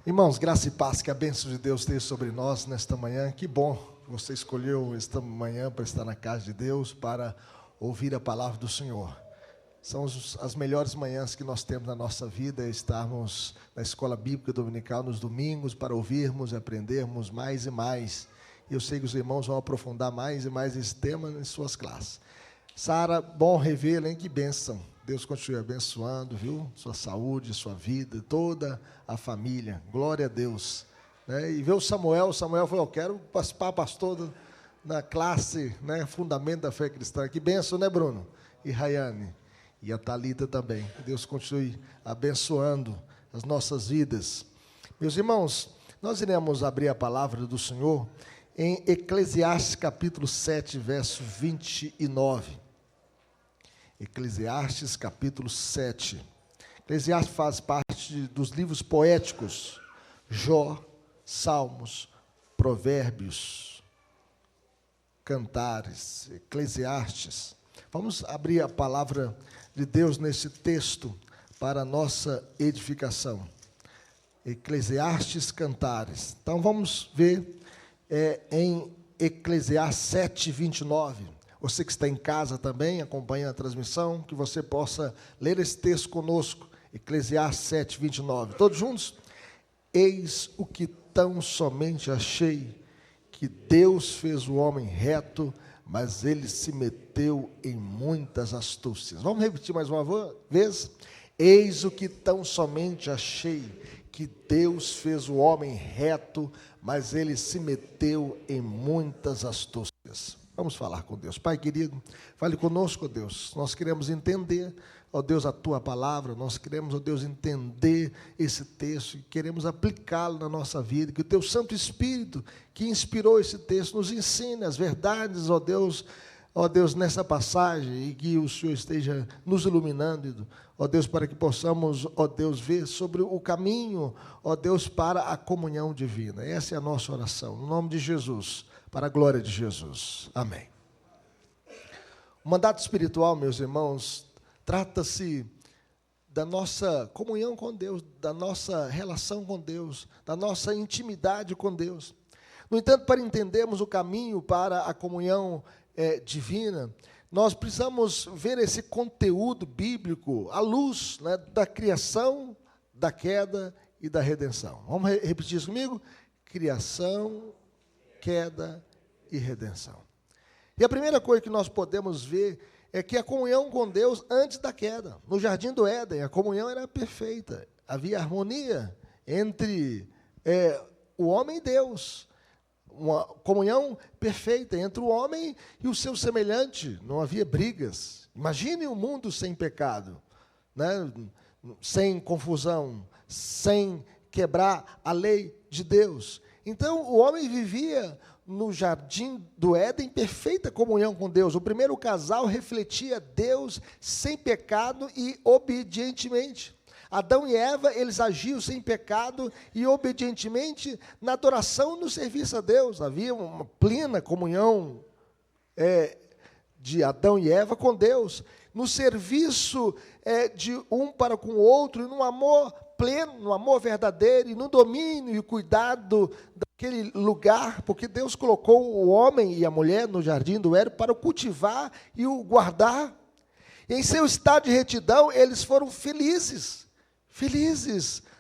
Irmãos, graça e paz, que a bênção de Deus esteja sobre nós nesta manhã. Que bom que você escolheu esta manhã para estar na casa de Deus, para ouvir a palavra do Senhor. São as melhores manhãs que nós temos na nossa vida, estarmos na escola bíblica dominical nos domingos, para ouvirmos e aprendermos mais e mais. E eu sei que os irmãos vão aprofundar mais e mais esse tema em suas classes. Sara, bom revê-la, hein? Que bênção. Deus continue abençoando, viu? Sua saúde, sua vida, toda a família. Glória a Deus. E ver o Samuel falou, eu quero participar, pastor, na classe, Fundamento da Fé Cristã. Que bênção, né, Bruno? E Rayane. E a Thalita também. Que Deus continue abençoando as nossas vidas. Meus irmãos, nós iremos abrir a palavra do Senhor em Eclesiastes capítulo 7, verso 29. Eclesiastes capítulo 7. Eclesiastes faz parte dos livros poéticos, Jó, Salmos, Provérbios, Cantares, Eclesiastes. Vamos abrir a palavra de Deus nesse texto para a nossa edificação. Eclesiastes, Cantares. Então vamos ver em Eclesiastes 7, 29. Você que está em casa também, acompanha a transmissão, que você possa ler esse texto conosco, Eclesiastes 7, 29. Todos juntos? Eis o que tão somente achei, que Deus fez o homem reto, mas ele se meteu em muitas astúcias. Vamos repetir mais uma vez? Eis o que tão somente achei, que Deus fez o homem reto, mas ele se meteu em muitas astúcias. Vamos falar com Deus. Pai querido, fale conosco, ó Deus. Nós queremos entender, ó Deus, a Tua palavra. Nós queremos, ó Deus, entender esse texto e queremos aplicá-lo na nossa vida. Que o Teu Santo Espírito, que inspirou esse texto, nos ensine as verdades, ó Deus, nessa passagem, e que o Senhor esteja nos iluminando, ó Deus, para que possamos, ó Deus, ver sobre o caminho, ó Deus, para a comunhão divina. Essa é a nossa oração, no nome de Jesus. Para a glória de Jesus. Amém. O mandato espiritual, meus irmãos, trata-se da nossa comunhão com Deus, da nossa relação com Deus, da nossa intimidade com Deus. No entanto, para entendermos o caminho para a comunhão divina, nós precisamos ver esse conteúdo bíblico à luz da criação, da queda e da redenção. Vamos repetir isso comigo? Criação, queda e redenção. E a primeira coisa que nós podemos ver é que a comunhão com Deus antes da queda. No jardim do Éden, a comunhão era perfeita. Havia harmonia entre o homem e Deus. Uma comunhão perfeita entre o homem e o seu semelhante. Não havia brigas. Imagine um mundo sem pecado, sem confusão, sem quebrar a lei de Deus. Então, o homem vivia no jardim do Éden em perfeita comunhão com Deus. O primeiro casal refletia Deus sem pecado e obedientemente. Adão e Eva, eles agiam sem pecado e obedientemente na adoração e no serviço a Deus. Havia uma plena comunhão de Adão e Eva com Deus. No serviço de um para com o outro, e no amor pleno, no amor verdadeiro, e no domínio e cuidado daquele lugar, porque Deus colocou o homem e a mulher no jardim do Éden para o cultivar e o guardar. E em seu estado de retidão, eles foram felizes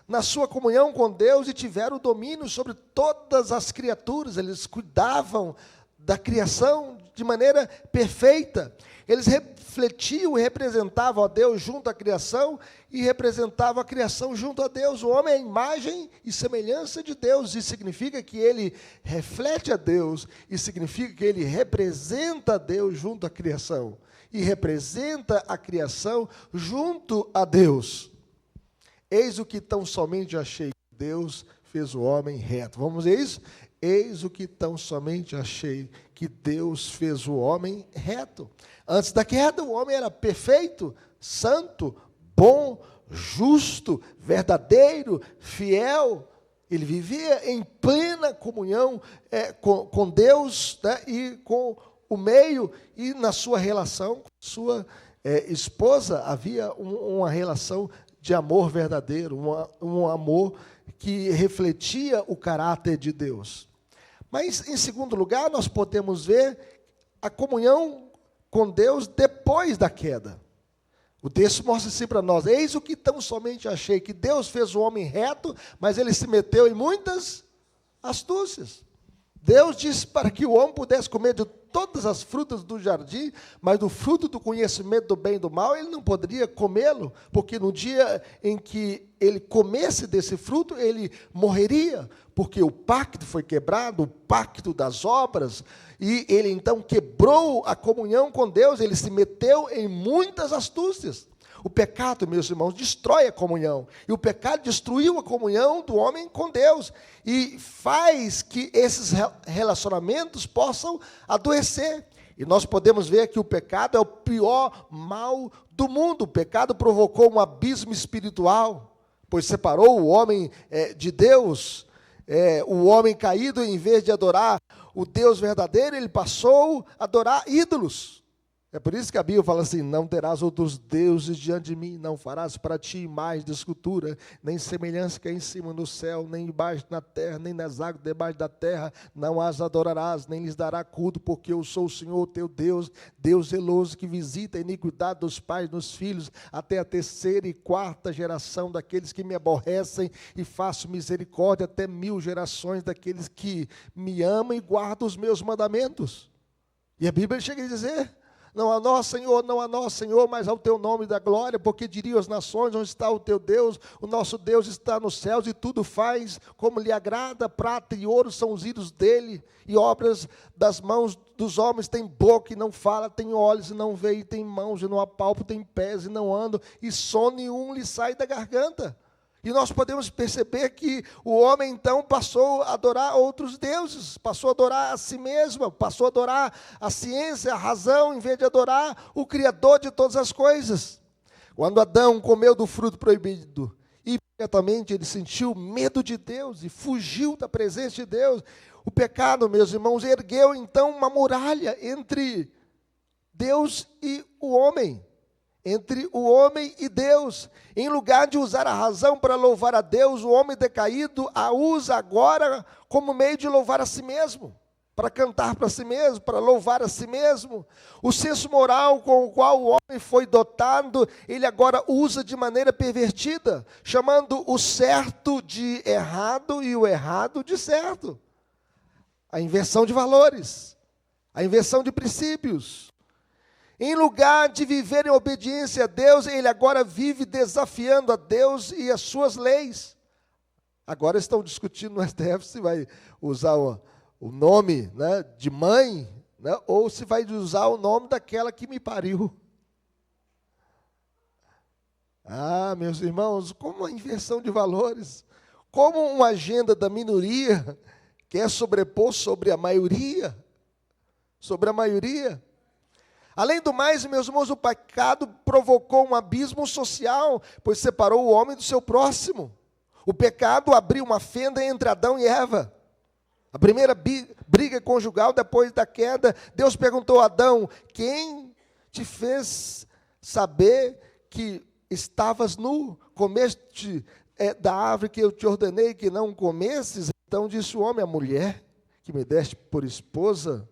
na sua comunhão com Deus e tiveram domínio sobre todas as criaturas. Eles cuidavam da criação de maneira perfeita. Eles refletiam e representavam a Deus junto à criação e representavam a criação junto a Deus. O homem é a imagem e semelhança de Deus, e significa que ele reflete a Deus, e significa que ele representa a Deus junto à criação, e representa a criação junto a Deus. Eis o que tão somente achei, que Deus fez o homem reto. Vamos ver isso? Eis o que tão somente achei, que Deus fez o homem reto. Antes da queda, o homem era perfeito, santo, bom, justo, verdadeiro, fiel. Ele vivia em plena comunhão com Deus, e com o meio, e na sua relação com sua esposa havia uma relação de amor verdadeiro, um amor que refletia o caráter de Deus. Mas, em segundo lugar, nós podemos ver a comunhão com Deus depois da queda. O texto mostra assim para nós: eis o que tão somente achei, que Deus fez o homem reto, mas ele se meteu em muitas astúcias. Deus disse para que o homem pudesse comer de todas as frutas do jardim, mas do fruto do conhecimento do bem e do mal, ele não poderia comê-lo, porque no dia em que ele comesse desse fruto, ele morreria, porque o pacto foi quebrado, o pacto das obras, e ele então quebrou a comunhão com Deus, ele se meteu em muitas astúcias. O pecado, meus irmãos, destrói a comunhão. E o pecado destruiu a comunhão do homem com Deus. E faz que esses relacionamentos possam adoecer. E nós podemos ver que o pecado é o pior mal do mundo. O pecado provocou um abismo espiritual, pois separou o homem de Deus. O homem caído, em vez de adorar o Deus verdadeiro, ele passou a adorar ídolos. É por isso que a Bíblia fala assim: não terás outros deuses diante de mim, não farás para ti imagem de escultura, nem semelhança que é em cima no céu, nem embaixo na terra, nem nas águas debaixo da terra, não as adorarás, nem lhes dará culto, porque eu sou o Senhor teu Deus, Deus zeloso, que visita a iniquidade dos pais nos filhos, até a terceira e quarta geração daqueles que me aborrecem, e faço misericórdia até 1000 gerações daqueles que me amam e guardam os meus mandamentos. E a Bíblia chega a dizer: não a nós, Senhor, mas ao teu nome da glória, porque diriam as nações: onde está o teu Deus? O nosso Deus está nos céus e tudo faz como lhe agrada. Prata e ouro são os ídolos dele, e obras das mãos dos homens. Tem boca e não fala, tem olhos e não vê, e tem mãos e não apalpa, tem pés e não andam, e som nenhum lhe sai da garganta. E nós podemos perceber que o homem então passou a adorar outros deuses, passou a adorar a si mesmo, passou a adorar a ciência, a razão, em vez de adorar o Criador de todas as coisas. Quando Adão comeu do fruto proibido, imediatamente ele sentiu medo de Deus e fugiu da presença de Deus. O pecado, meus irmãos, ergueu então uma muralha entre Deus e o homem. Entre o homem e Deus. Em lugar de usar a razão para louvar a Deus, o homem decaído a usa agora como meio de louvar a si mesmo, para cantar para si mesmo, para louvar a si mesmo. O senso moral com o qual o homem foi dotado, ele agora usa de maneira pervertida, chamando o certo de errado e o errado de certo. A inversão de valores, a inversão de princípios. Em lugar de viver em obediência a Deus, ele agora vive desafiando a Deus e as suas leis. Agora estão discutindo no STF se vai usar o nome, né, de mãe, né, ou se vai usar o nome daquela que me pariu. Ah, meus irmãos, como uma inversão de valores, como uma agenda da minoria quer sobrepor sobre a maioria, Além do mais, meus irmãos, o pecado provocou um abismo social, pois separou o homem do seu próximo. O pecado abriu uma fenda entre Adão e Eva. A primeira briga conjugal depois da queda, Deus perguntou a Adão: quem te fez saber que estavas nu? Comeste da árvore que eu te ordenei que não comesses? Então disse o homem: a mulher que me deste por esposa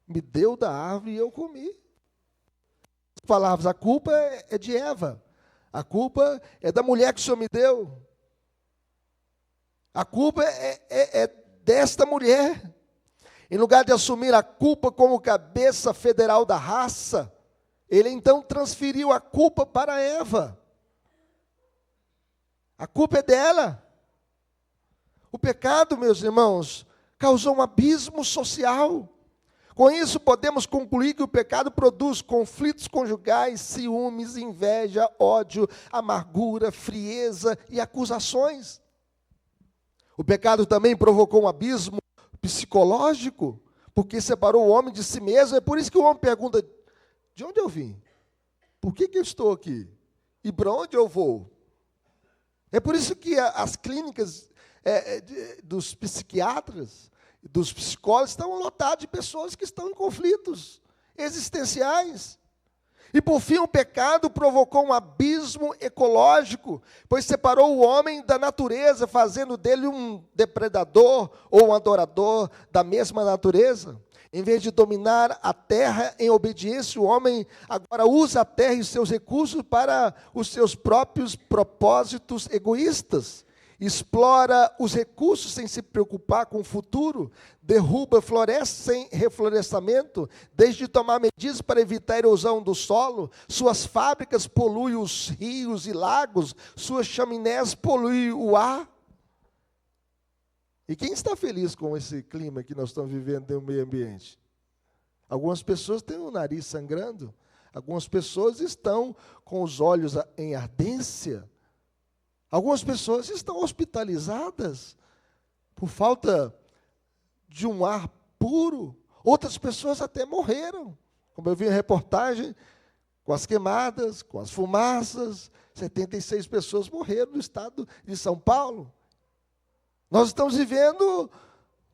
me deu da árvore e eu comi. As palavras: a culpa é de Eva, a culpa é da mulher que o Senhor me deu, a culpa é desta mulher. Em lugar de assumir a culpa como cabeça federal da raça, ele então transferiu a culpa para Eva. A culpa é dela. O pecado, meus irmãos, causou um abismo social. Com isso, podemos concluir que o pecado produz conflitos conjugais, ciúmes, inveja, ódio, amargura, frieza e acusações. O pecado também provocou um abismo psicológico, porque separou o homem de si mesmo. É por isso que o homem pergunta: de onde eu vim? Por que eu estou aqui? E para onde eu vou? É por isso que as clínicas dos psiquiatras, dos psicólogos, estão lotados de pessoas que estão em conflitos existenciais. E por fim, o pecado provocou um abismo ecológico, pois separou o homem da natureza, fazendo dele um depredador ou um adorador da mesma natureza. Em vez de dominar a terra em obediência, o homem agora usa a terra e seus recursos para os seus próprios propósitos egoístas. Explora os recursos sem se preocupar com o futuro, derruba florestas sem reflorestamento, deixa de tomar medidas para evitar a erosão do solo, suas fábricas poluem os rios e lagos, suas chaminés poluem o ar. E quem está feliz com esse clima que nós estamos vivendo no meio ambiente? Algumas pessoas têm o nariz sangrando, algumas pessoas estão com os olhos em ardência, algumas pessoas estão hospitalizadas por falta de um ar puro, outras pessoas até morreram, como eu vi em reportagem, com as queimadas, com as fumaças, 76 pessoas morreram no estado de São Paulo. Nós estamos vivendo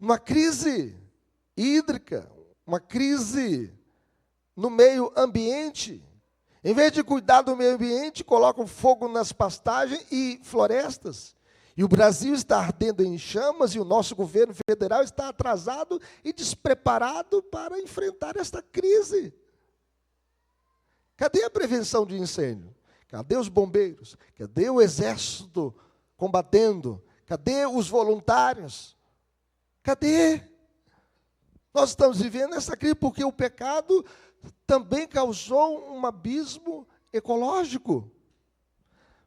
uma crise hídrica, uma crise no meio ambiente. Em vez de cuidar do meio ambiente, colocam fogo nas pastagens e florestas. E o Brasil está ardendo em chamas e o nosso governo federal está atrasado e despreparado para enfrentar esta crise. Cadê a prevenção de incêndio? Cadê os bombeiros? Cadê o exército combatendo? Cadê os voluntários? Cadê? Nós estamos vivendo essa crise porque o pecado também causou um abismo ecológico.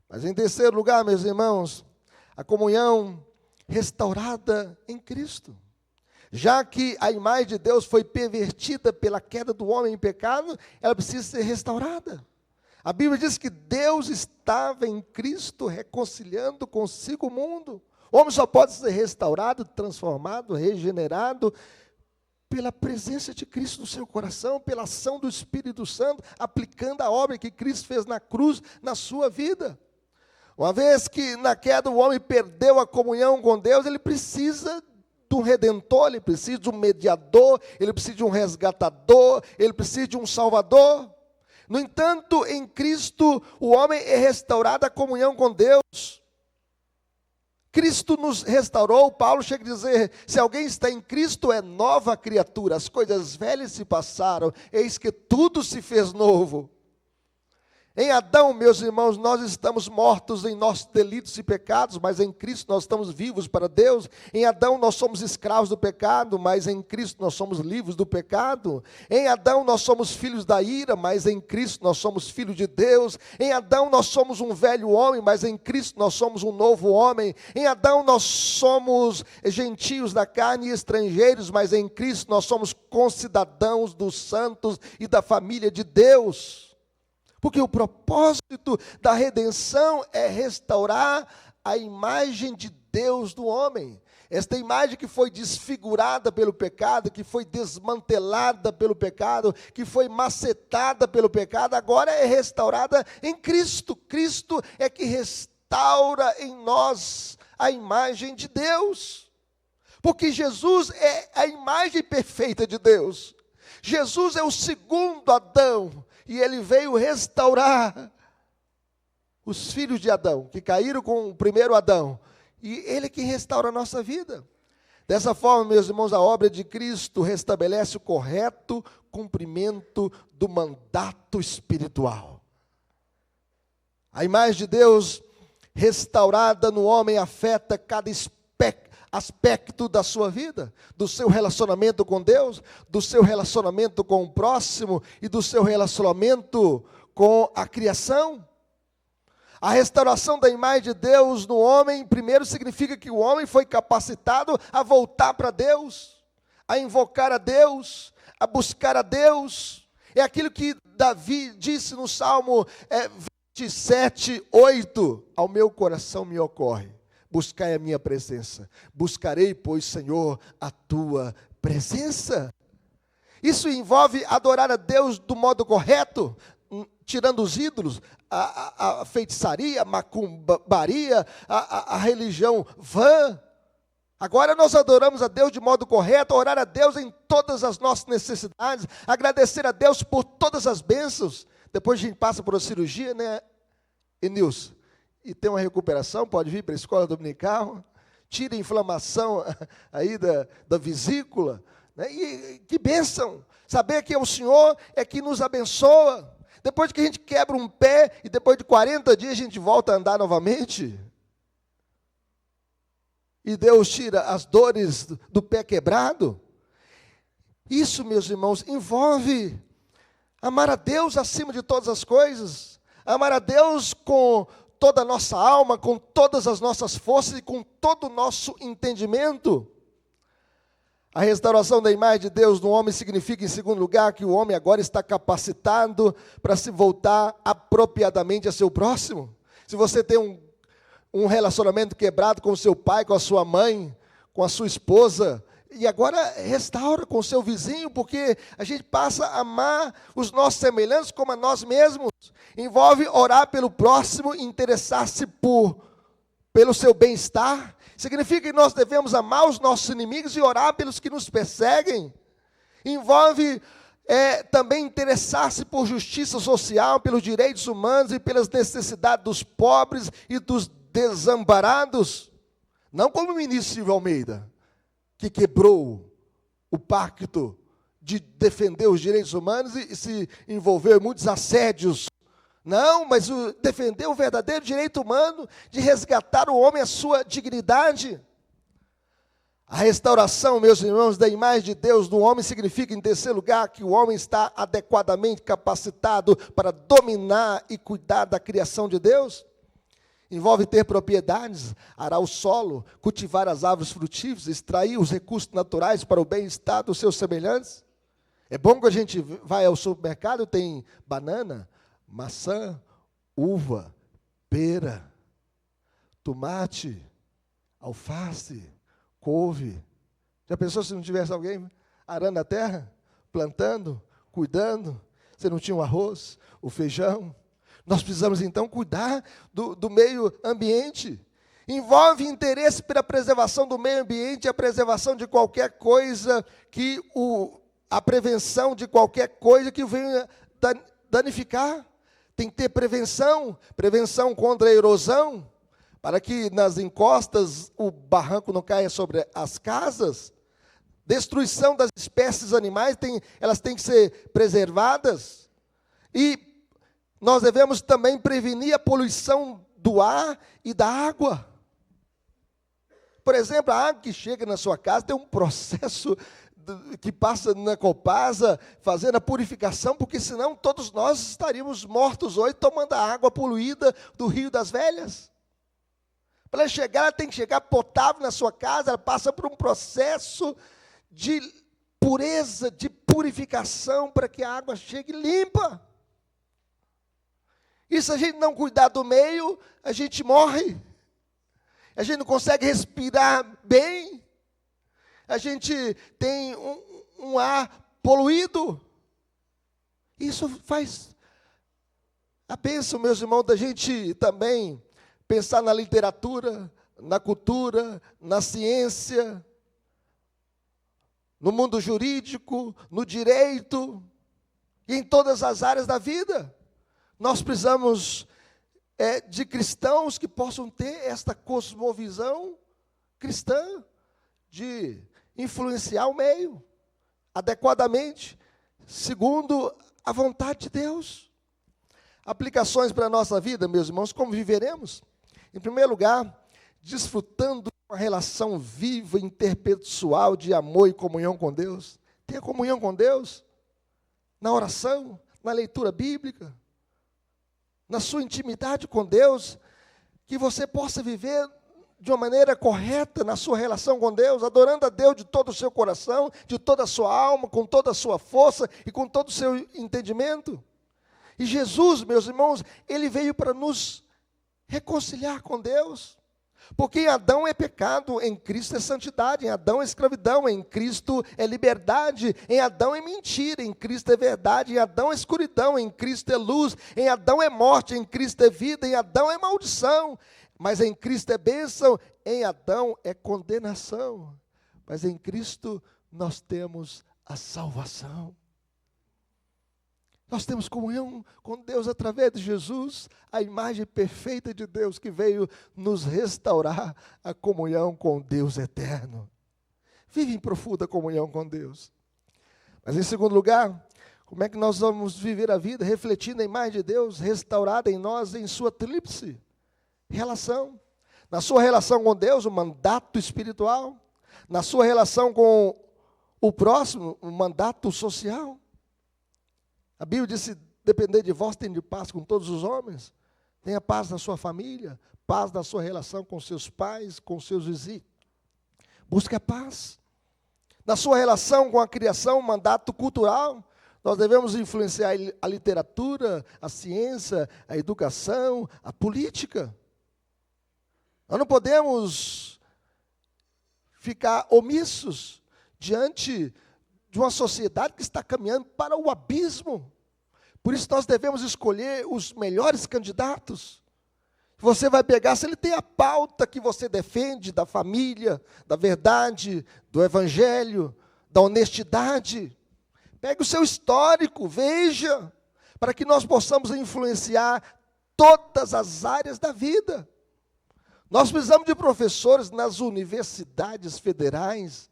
Mas em terceiro lugar, meus irmãos, a comunhão restaurada em Cristo. Já que a imagem de Deus foi pervertida pela queda do homem em pecado, ela precisa ser restaurada. A Bíblia diz que Deus estava em Cristo reconciliando consigo o mundo. O homem só pode ser restaurado, transformado, regenerado pela presença de Cristo no seu coração, pela ação do Espírito Santo, aplicando a obra que Cristo fez na cruz, na sua vida. Uma vez que na queda o homem perdeu a comunhão com Deus, ele precisa de um redentor, ele precisa de um mediador, ele precisa de um resgatador, ele precisa de um salvador. No entanto, em Cristo, o homem é restaurado a comunhão com Deus. Cristo nos restaurou. Paulo chega a dizer, se alguém está em Cristo, é nova criatura. As coisas velhas se passaram, eis que tudo se fez novo. Em Adão, meus irmãos, nós estamos mortos em nossos delitos e pecados, mas em Cristo nós estamos vivos para Deus. Em Adão nós somos escravos do pecado, mas em Cristo nós somos livres do pecado. Em Adão nós somos filhos da ira, mas em Cristo nós somos filhos de Deus. Em Adão nós somos um velho homem, mas em Cristo nós somos um novo homem. Em Adão nós somos gentios da carne e estrangeiros, mas em Cristo nós somos concidadãos dos santos e da família de Deus. Porque o propósito da redenção é restaurar a imagem de Deus do homem. Esta imagem que foi desfigurada pelo pecado, que foi desmantelada pelo pecado, que foi macetada pelo pecado, agora é restaurada em Cristo. Cristo é que restaura em nós a imagem de Deus. Porque Jesus é a imagem perfeita de Deus. Jesus é o segundo Adão. E ele veio restaurar os filhos de Adão, que caíram com o primeiro Adão. E ele que restaura a nossa vida. Dessa forma, meus irmãos, a obra de Cristo restabelece o correto cumprimento do mandato espiritual. A imagem de Deus restaurada no homem afeta cada aspecto da sua vida, do seu relacionamento com Deus, do seu relacionamento com o próximo e do seu relacionamento com a criação. A restauração da imagem de Deus no homem, primeiro, significa que o homem foi capacitado a voltar para Deus, a invocar a Deus, a buscar a Deus. É aquilo que Davi disse no Salmo 27, 8, ao meu coração me ocorre. Buscai a minha presença. Buscarei, pois, Senhor, a tua presença. Isso envolve adorar a Deus do modo correto, tirando os ídolos, a feitiçaria, a macumbaria, a religião vã. Agora nós adoramos a Deus de modo correto, orar a Deus em todas as nossas necessidades, agradecer a Deus por todas as bênçãos. depois a gente passa por uma cirurgia, né, Enilson? E tem uma recuperação, pode vir para a escola dominical, tira a inflamação aí da vesícula, né? E que bênção, saber que o Senhor é que nos abençoa. Depois que a gente quebra um pé, e depois de 40 dias a gente volta a andar novamente. E Deus tira as dores do pé quebrado. Isso, meus irmãos, envolve amar a Deus acima de todas as coisas, amar a Deus com toda a nossa alma, com todas as nossas forças e com todo o nosso entendimento. A restauração da imagem de Deus no homem significa, em segundo lugar, que o homem agora está capacitado para se voltar apropriadamente a seu próximo. Se você tem um relacionamento quebrado com o seu pai, com a sua mãe, com a sua esposa, e agora restaura com o seu vizinho, porque a gente passa a amar os nossos semelhantes como a nós mesmos. Envolve orar pelo próximo, interessar-se pelo seu bem-estar. Significa que nós devemos amar os nossos inimigos e orar pelos que nos perseguem. Envolve também interessar-se por justiça social, pelos direitos humanos e pelas necessidades dos pobres e dos desamparados. Não como o ministro Silvio Almeida, que quebrou o pacto de defender os direitos humanos e se envolveu em muitos assédios. Não, mas defender o verdadeiro direito humano de resgatar o homem à sua dignidade. A restauração, meus irmãos, da imagem de Deus no homem significa, em terceiro lugar, que o homem está adequadamente capacitado para dominar e cuidar da criação de Deus. Envolve ter propriedades, arar o solo, cultivar as árvores frutíferas, extrair os recursos naturais para o bem-estar dos seus semelhantes. É bom que a gente vai ao supermercado, tem banana, maçã, uva, pera, tomate, alface, couve. Já pensou se não tivesse alguém arando a terra, plantando, cuidando? Você não tinha o arroz, o feijão? Nós precisamos, então, cuidar do meio ambiente. Envolve interesse pela preservação do meio ambiente e a preservação de qualquer coisa a prevenção de qualquer coisa que venha danificar. Tem que ter prevenção contra a erosão, para que nas encostas o barranco não caia sobre as casas. Destruição das espécies animais, elas têm que ser preservadas. E nós devemos também prevenir a poluição do ar e da água. Por exemplo, a água que chega na sua casa tem um processo que passa na Copasa, fazendo a purificação, porque senão todos nós estaríamos mortos hoje, tomando a água poluída do Rio das Velhas. Para ela chegar, ela tem que chegar potável na sua casa, ela passa por um processo de pureza, de purificação, para que a água chegue limpa. E se a gente não cuidar do meio, a gente morre. A gente não consegue respirar bem. A gente tem um ar poluído. Isso faz a bênção, meus irmãos, da gente também pensar na literatura, na cultura, na ciência, no mundo jurídico, no direito, e em todas as áreas da vida. Nós precisamos de cristãos que possam ter esta cosmovisão cristã, de influenciar o meio adequadamente, segundo a vontade de Deus. Aplicações para a nossa vida, meus irmãos, como viveremos? Em primeiro lugar, desfrutando de uma relação viva, interpessoal, de amor e comunhão com Deus. Tenha comunhão com Deus na oração, na leitura bíblica, na sua intimidade com Deus, que você possa viver de uma maneira correta na sua relação com Deus, adorando a Deus de todo o seu coração, de toda a sua alma, com toda a sua força e com todo o seu entendimento. E Jesus, meus irmãos, Ele veio para nos reconciliar com Deus. Porque em Adão é pecado, em Cristo é santidade, em Adão é escravidão, em Cristo é liberdade, em Adão é mentira, em Cristo é verdade, em Adão é escuridão, em Cristo é luz, em Adão é morte, em Cristo é vida, em Adão é maldição, mas em Cristo é bênção, em Adão é condenação, mas em Cristo nós temos a salvação. Nós temos comunhão com Deus através de Jesus, a imagem perfeita de Deus que veio nos restaurar a comunhão com Deus eterno. Vive em profunda comunhão com Deus. Mas em segundo lugar, como é que nós vamos viver a vida refletindo a imagem de Deus restaurada em nós em sua tríplice relação? Na sua relação com Deus, o mandato espiritual. Na sua relação com o próximo, o mandato social. A Bíblia diz: se depender de vós, tem de paz com todos os homens. Tenha paz na sua família, paz na sua relação com seus pais, com seus vizinhos. Busque a paz. Na sua relação com a criação, o mandato cultural. Nós devemos influenciar a literatura, a ciência, a educação, a política. Nós não podemos ficar omissos diante de uma sociedade que está caminhando para o abismo. Por isso nós devemos escolher os melhores candidatos. Você vai pegar, se ele tem a pauta que você defende, da família, da verdade, do evangelho, da honestidade, pegue o seu histórico, veja, para que nós possamos influenciar todas as áreas da vida. Nós precisamos de professores nas universidades federais,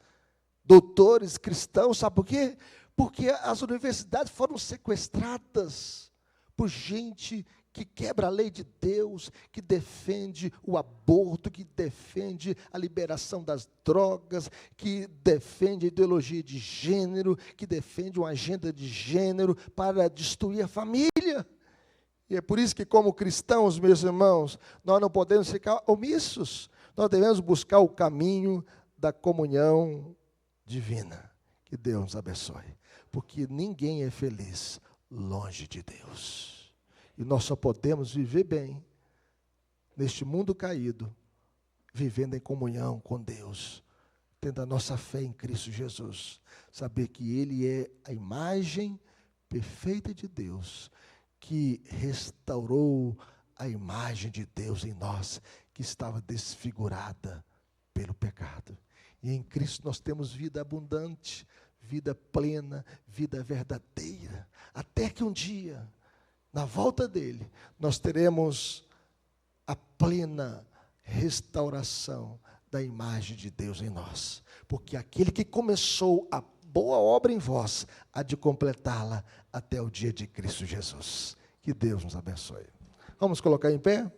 doutores cristãos, sabe por quê? Porque as universidades foram sequestradas por gente que quebra a lei de Deus, que defende o aborto, que defende a liberação das drogas, que defende a ideologia de gênero, que defende uma agenda de gênero para destruir a família. E é por isso que, como cristãos, meus irmãos, nós não podemos ficar omissos. Nós devemos buscar o caminho da comunhão divina. Que Deus nos abençoe. Porque ninguém é feliz longe de Deus. E nós só podemos viver bem neste mundo caído, vivendo em comunhão com Deus, tendo a nossa fé em Cristo Jesus. Saber que Ele é a imagem perfeita de Deus, que restaurou a imagem de Deus em nós, que estava desfigurada pelo pecado. E em Cristo nós temos vida abundante, vida plena, vida verdadeira, até que um dia, na volta dele, nós teremos a plena restauração da imagem de Deus em nós. Porque aquele que começou a boa obra em vós, há de completá-la até o dia de Cristo Jesus. Que Deus nos abençoe. Vamos colocar em pé?